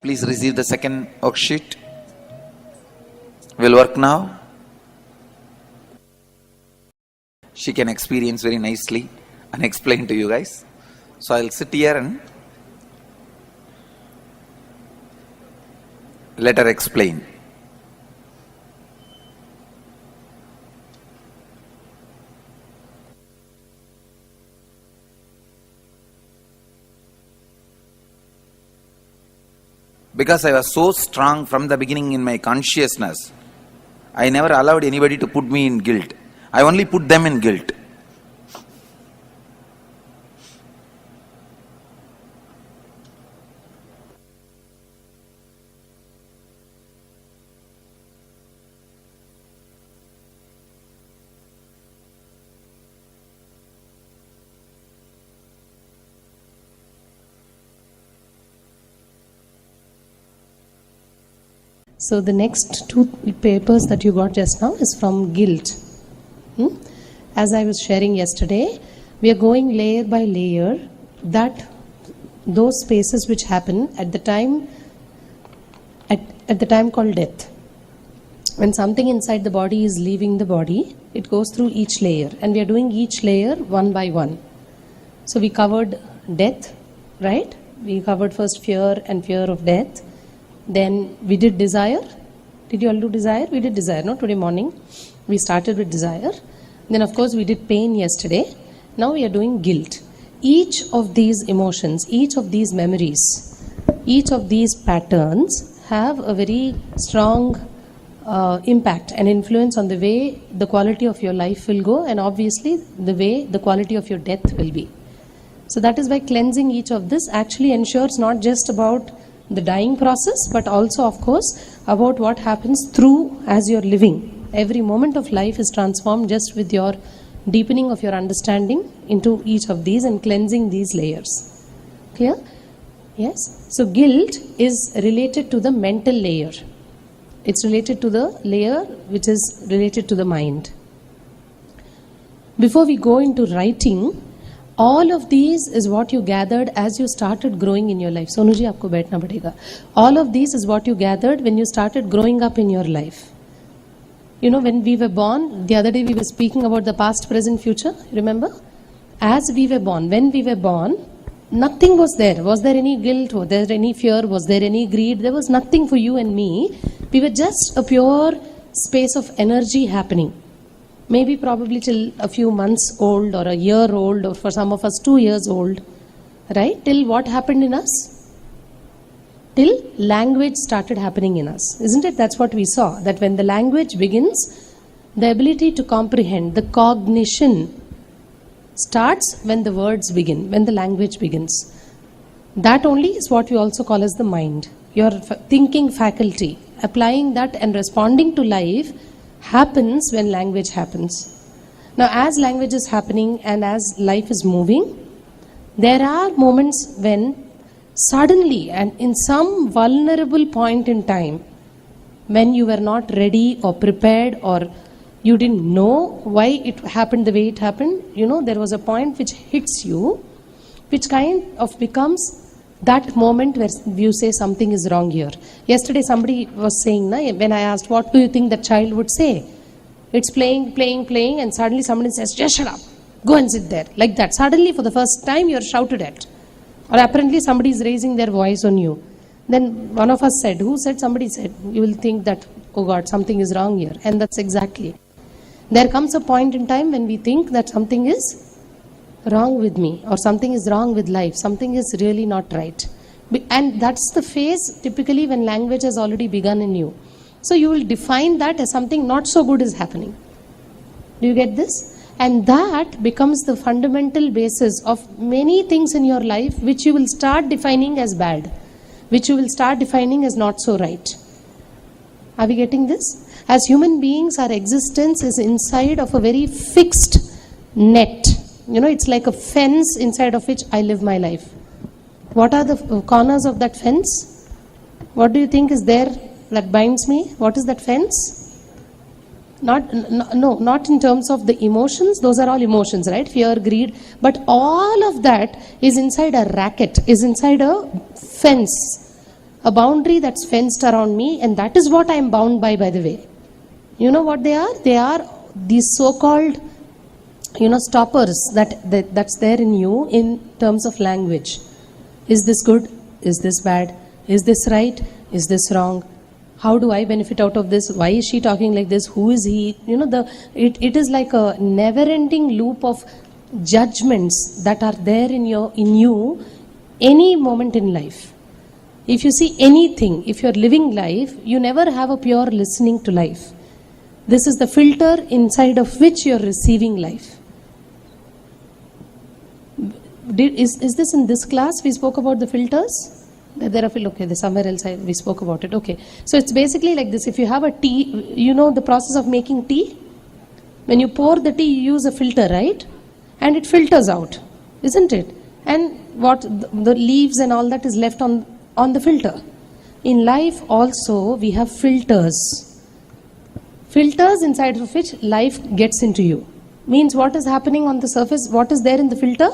Please receive the second worksheet. Will work now. She can experience very nicely and explain to you guys. So I'll sit here and let her explain. Because I was so strong from the beginning in my consciousness, I never allowed anybody to put me in guilt. I only put them in guilt. So the next two papers that you got just now is from guilt. As I was sharing yesterday, we are going layer by layer, that those spaces which happen at the time called death. When something inside the body is leaving the body, it goes through each layer, and we are doing each layer one by one. So we covered death, right? We covered first fear and fear of death. Then we did desire. Did you all do desire? We did desire, no? Today morning we started with desire. Then of course we did pain yesterday. Now we are doing guilt. Each of these emotions, each of these memories, each of these patterns have a very strong impact and influence on the way the quality of your life will go, and obviously the way the quality of your death will be. So that is why cleansing each of this actually ensures not just about the dying process, but also of course about what happens through as you're living. Every moment of life is transformed just with your deepening of your understanding into each of these and cleansing these layers. Clear? Yes? So guilt is related to the mental layer. It's related to the layer which is related to the mind. Before we go into writing, all of these is what you gathered as you started growing in your life. Sonu ji, aapko baithna padega. All of these is what you gathered when you started growing up in your life. You know, when we were born, the other day we were speaking about the past, present, future. Remember? As we were born, when we were born, nothing was there. Was there any guilt? Was there any fear? Was there any greed? There was nothing for you and me. We were just a pure space of energy happening. Maybe probably till a few months old or a year old, or for some of us 2 years old, right? Till what happened in us? Till language started happening in us. Isn't it? That's what we saw. That when the language begins, the ability to comprehend, the cognition starts when the words begin, when the language begins. That only is what we also call as the mind. Your thinking faculty, applying that and responding to life happens when language happens. Now, as language is happening and as life is moving, there are moments when suddenly and in some vulnerable point in time, when you were not ready or prepared or you didn't know why it happened the way it happened, you know, there was a point which hits you, which kind of becomes that moment where you say something is wrong here. Yesterday somebody was saying, when I asked, what do you think that child would say? It's playing, and suddenly somebody says, just shut up, go and sit there. Like that. Suddenly for the first time you're shouted at. Or apparently somebody is raising their voice on you. Then one of us said, who said? Somebody said, you will think that, oh God, something is wrong here. And that's exactly. There comes a point in time when we think that something is wrong with me, or something is wrong with life, something is really not right. And that's the phase typically when language has already begun in you. So you will define that as something not so good is happening. Do you get this? And that becomes the fundamental basis of many things in your life which you will start defining as bad, which you will start defining as not so right. Are we getting this? As human beings, our existence is inside of a very fixed net. You know, it's like a fence inside of which I live my life. What are the corners of that fence? What do you think is there that binds me? What is that fence? Not in terms of the emotions. Those are all emotions, right? Fear, greed. But all of that is inside a racket, is inside a fence. a boundary that's fenced around me, and that is what I am bound by the way. You know what they are? They are these so-called, stoppers that's there in you in terms of language. Is this good? Is this bad? Is this right? Is this wrong? How do I benefit out of this? Why is she talking like this? Who is he? It is like a never-ending loop of judgments that are there in you any moment in life. If you see anything, if you're living life, you never have a pure listening to life. This is the filter inside of which you're receiving life. Is this in this class we spoke about the filters? There are okay, there's somewhere else we spoke about it. Okay. So it's basically like this. If you have a tea, the process of making tea? When you pour the tea, you use a filter, right? And it filters out, isn't it? And what the leaves and all that is left on the filter. In life also, we have filters. Filters inside of which life gets into you. Means what is happening on the surface, what is there in the filter?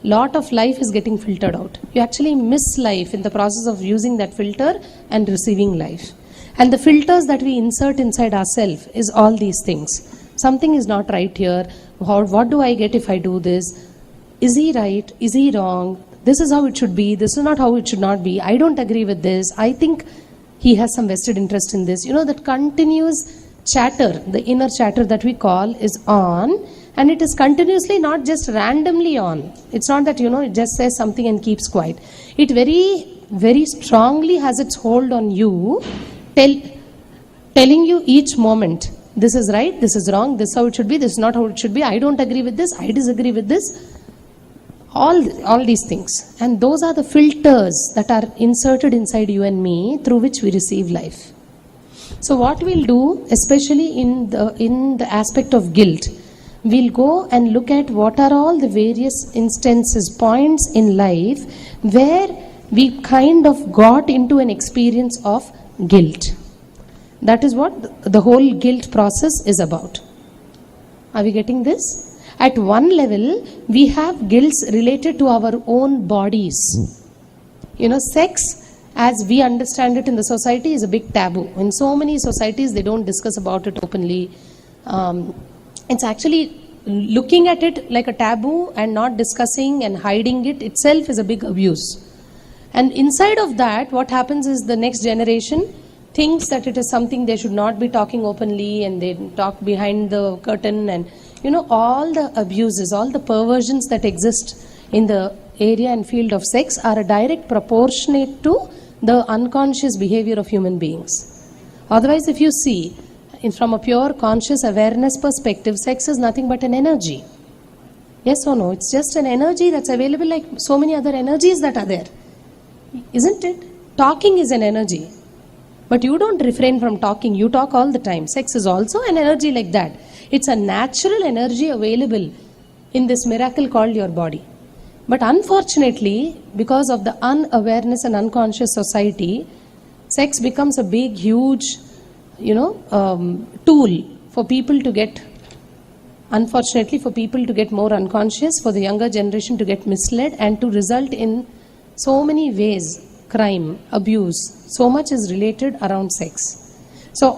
Lot of life is getting filtered out. You actually miss life in the process of using that filter and receiving life. And the filters that we insert inside ourselves is all these things. Something is not right here. What do I get if I do this? Is he right? Is he wrong? This is how it should be. This is not how it should not be. I don't agree with this. I think he has some vested interest in this. That continuous chatter, the inner chatter that we call, is on. And it is continuously, not just randomly on. It's not that, it just says something and keeps quiet. It very, very strongly has its hold on you, telling you each moment, this is right, this is wrong, this is how it should be, this is not how it should be, I don't agree with this, I disagree with this. All these things. And those are the filters that are inserted inside you and me through which we receive life. So what we'll do, especially in the aspect of guilt, we'll go and look at what are all the various instances, points in life where we kind of got into an experience of guilt. That is what the whole guilt process is about. Are we getting this? At one level, we have guilts related to our own bodies. Sex, as we understand it in the society, is a big taboo. In so many societies, they don't discuss about it openly. It's actually looking at it like a taboo and not discussing and hiding it itself is a big abuse. And inside of that, what happens is the next generation thinks that it is something they should not be talking openly, and they talk behind the curtain, and all the abuses, all the perversions that exist in the area and field of sex are a direct proportionate to the unconscious behavior of human beings. Otherwise, if you see, from a pure conscious awareness perspective, sex is nothing but an energy. Yes or no? It's just an energy that's available like so many other energies that are there. Isn't it? Talking is an energy. But you don't refrain from talking. You talk all the time. Sex is also an energy like that. It's a natural energy available in this miracle called your body. But unfortunately, because of the unawareness and unconscious society, sex becomes a big, huge tool for people to get, unfortunately, for people to get more unconscious, for the younger generation to get misled, and to result in so many ways, crime, abuse. So much is related around sex. So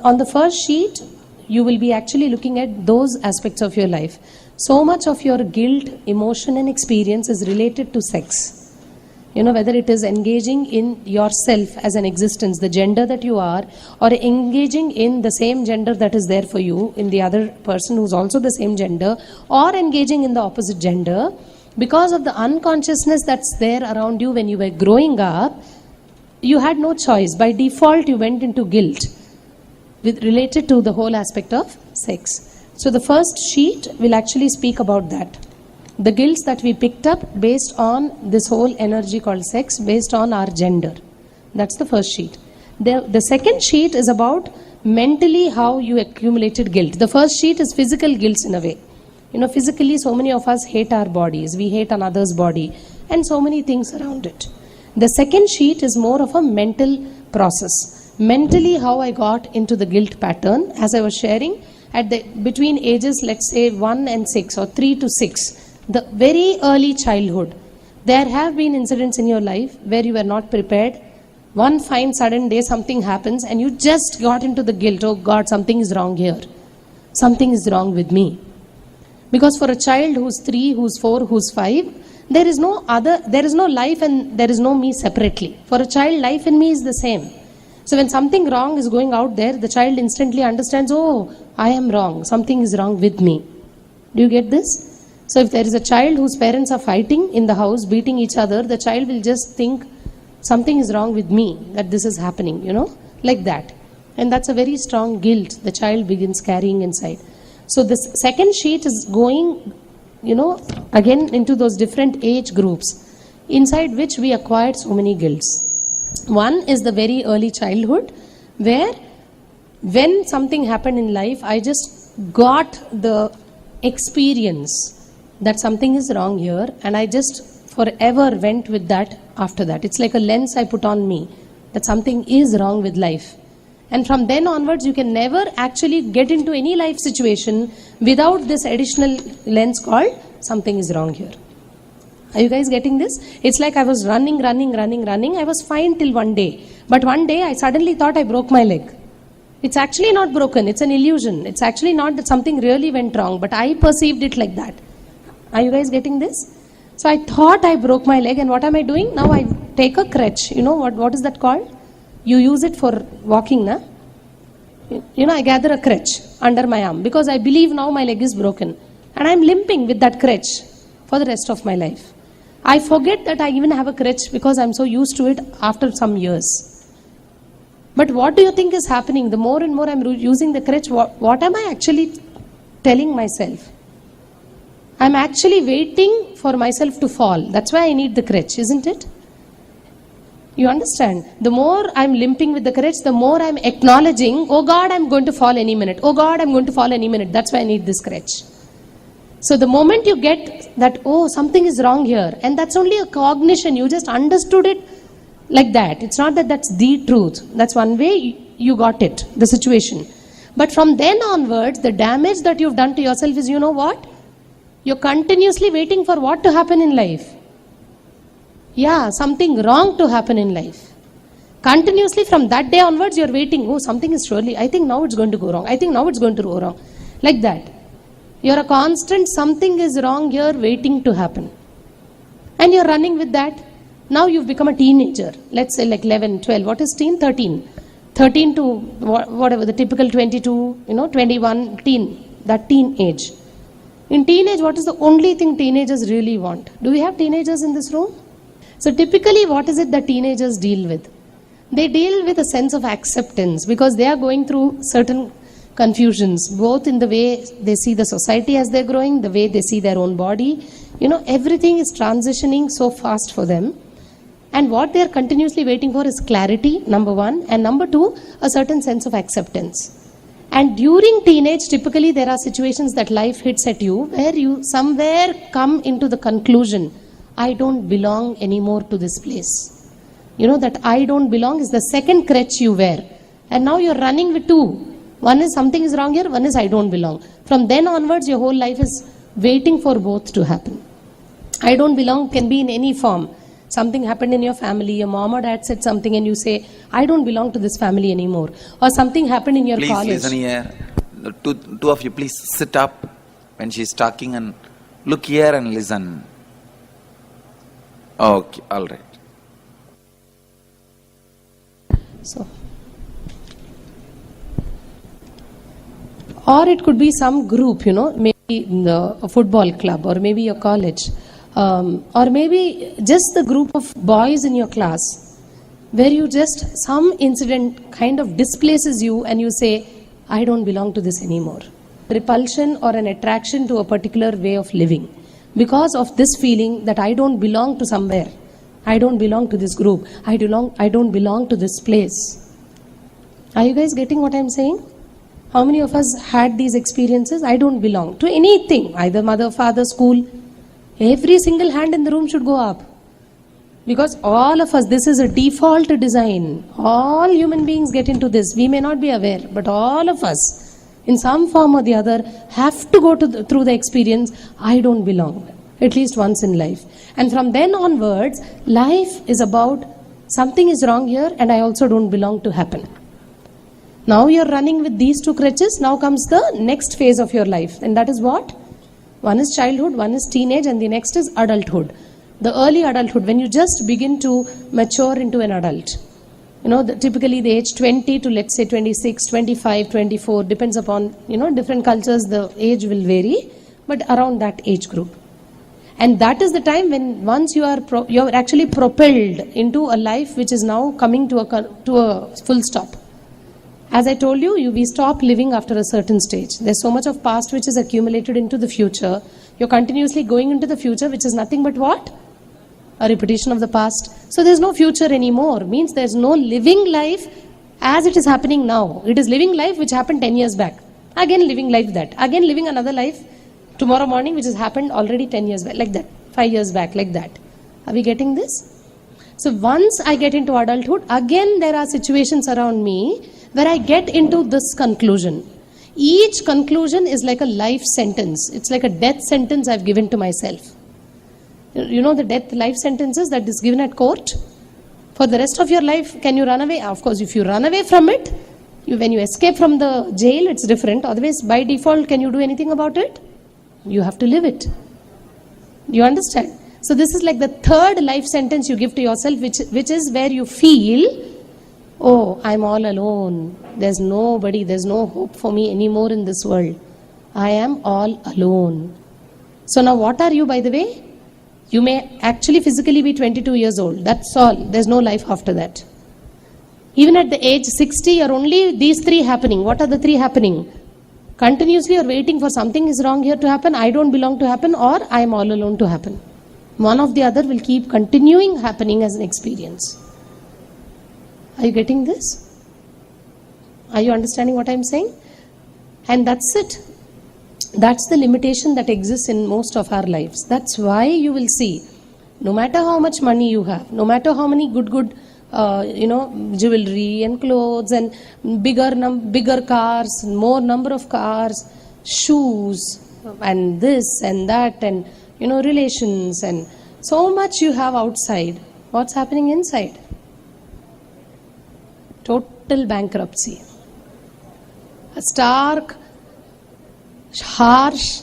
on the first sheet, you will be actually looking at those aspects of your life. So much of your guilt, emotion and experience is related to sex. Whether it is engaging in yourself as an existence, the gender that you are, or engaging in the same gender that is there for you in the other person who's also the same gender, or engaging in the opposite gender, because of the unconsciousness that's there around you when you were growing up, you had no choice. By default, you went into guilt related to the whole aspect of sex. So the first sheet will actually speak about that. The guilts that we picked up based on this whole energy called sex, based on our gender. That's the first sheet. The second sheet is about mentally how you accumulated guilt. The first sheet is physical guilts in a way. Physically, so many of us hate our bodies. We hate another's body and so many things around it. The second sheet is more of a mental process. Mentally, how I got into the guilt pattern, as I was sharing, between ages, let's say 1 and 6 or 3 to 6, the very early childhood, There have been incidents in your life where you were not prepared. One fine sudden day something happens and you just got into the guilt, oh God, something is wrong here. Something is wrong with me. Because for a child who's 3, who's 4, who's 5, there is no life and there is no me separately. For a child, life and me is the same. So when something wrong is going out there, the child instantly understands, oh, I am wrong. Something is wrong with me. Do you get this? So if there is a child whose parents are fighting in the house, beating each other, the child will just think, something is wrong with me, that this is happening, like that. And that's a very strong guilt the child begins carrying inside. So this second sheet is going, again into those different age groups, inside which we acquired so many guilts. One is the very early childhood, where when something happened in life, I just got the experience that something is wrong here, and I just forever went with that after that. It's like a lens I put on me, that something is wrong with life. And from then onwards, you can never actually get into any life situation without this additional lens called something is wrong here. Are you guys getting this? It's like I was running. I was fine till one day. But one day I suddenly thought I broke my leg. It's actually not broken. It's an illusion. It's actually not that something really went wrong, but I perceived it like that. Are you guys getting this? So I thought I broke my leg, and what am I doing? Now I take a crutch. What is that called? You use it for walking, na? I gather a crutch under my arm because I believe now my leg is broken. And I'm limping with that crutch for the rest of my life. I forget that I even have a crutch because I'm so used to it after some years. But what do you think is happening? The more and more I'm using the crutch, what am I actually telling myself? I'm actually waiting for myself to fall. That's why I need the crutch, isn't it? You understand? The more I'm limping with the crutch, the more I'm acknowledging, oh God, I'm going to fall any minute. Oh God, I'm going to fall any minute. That's why I need this crutch. So the moment you get that, oh, something is wrong here, and that's only a cognition, you just understood it like that. It's not that that's the truth. That's one way you got it, the situation. But from then onwards, the damage that you've done to yourself is, what? You're continuously waiting for what to happen in life. Yeah, something wrong to happen in life. Continuously from that day onwards, you're waiting. Oh, something is surely, I think now it's going to go wrong. I think now it's going to go wrong. Like that. You're a constant, something is wrong here, waiting to happen. And you're running with that. Now you've become a teenager. Let's say like 11, 12. What is teen? 13. 13 to whatever, the typical 22, 21, teen. That teen age. In teenage, what is the only thing teenagers really want? Do we have teenagers in this room? So typically, what is it that teenagers deal with? They deal with a sense of acceptance because they are going through certain confusions, both in the way they see the society as they're growing, the way they see their own body. Everything is transitioning so fast for them. And what they're continuously waiting for is clarity, number one. And number two, a certain sense of acceptance. And during teenage, typically there are situations that life hits at you where you somewhere come into the conclusion, I don't belong anymore to this place. That I don't belong is the second crutch you wear. And now you're running with two. One is something is wrong here, one is I don't belong. From then onwards, your whole life is waiting for both to happen. I don't belong can be in any form. Something happened in your family, your mom or dad said something and you say, I don't belong to this family anymore. Or something happened in your college. Please listen here. Two of you, please sit up when she's talking and look here and listen. Okay, all right. So, or it could be some group, maybe a football club or maybe your college. Or maybe just the group of boys in your class where you just, some incident kind of displaces you and you say, I don't belong to this anymore. Repulsion or an attraction to a particular way of living because of this feeling that I don't belong to somewhere. I don't belong to this group. I don't belong to this place. Are you guys getting what I'm saying? How many of us had these experiences? I don't belong to anything, either mother, father, school. Every single hand in the room should go up. Because all of us, this is a default design. All human beings get into this. We may not be aware, but all of us, in some form or the other, have to go through the experience, I don't belong. at least once in life. And from then onwards, life is about something is wrong here and I also don't belong to happen. Now you're running with these two crutches. Now comes the next phase of your life. And that is what? One is childhood, one is teenage, and the next is adulthood. The early adulthood, when you just begin to mature into an adult. Typically the age 20 to let's say 26, 25, 24, depends upon, different cultures, the age will vary, but around that age group. And that is the time when once you are actually propelled into a life which is now coming to a full stop. As I told you, we stop living after a certain stage. There's so much of past which is accumulated into the future. You're continuously going into the future, which is nothing but what? A repetition of the past. So there's no future anymore. Means there's no living life as it is happening now. It is living life which happened 10 years back. Again living life that. Again living another life tomorrow morning which has happened already 10 years back. Like that. 5 years back. Like that. Are we getting this? So once I get into adulthood, again there are situations around me where I get into this conclusion. Each conclusion is like a life sentence. It's like a death sentence I've given to myself. The life sentences that is given at court? For the rest of your life, can you run away? Of course, if you run away from it, when you escape from the jail, it's different. Otherwise, by default, can you do anything about it? You have to live it. You understand? So this is like the third life sentence you give to yourself, which is where you feel, oh, I'm all alone. There's nobody, there's no hope for me anymore in this world. I am all alone. So now what are you, by the way? You may actually physically be 22 years old. That's all. There's no life after that. Even at the age 60, you're only these three happening. What are the three happening? Continuously you're waiting for something is wrong here to happen, I don't belong to happen, or I'm all alone to happen. One of the other will keep continuing happening as an experience. Are you getting this? Are you understanding what I'm saying? And that's it. That's the limitation that exists in most of our lives. That's why you will see, no matter how much money you have, no matter how many good jewelry and clothes and bigger cars, more number of cars, shoes and this and that and relations and so much you have outside. What's happening inside? Total bankruptcy. A stark, harsh,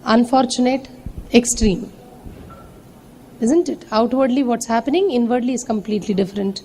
unfortunate, extreme. Isn't it? Outwardly what's happening, inwardly is completely different.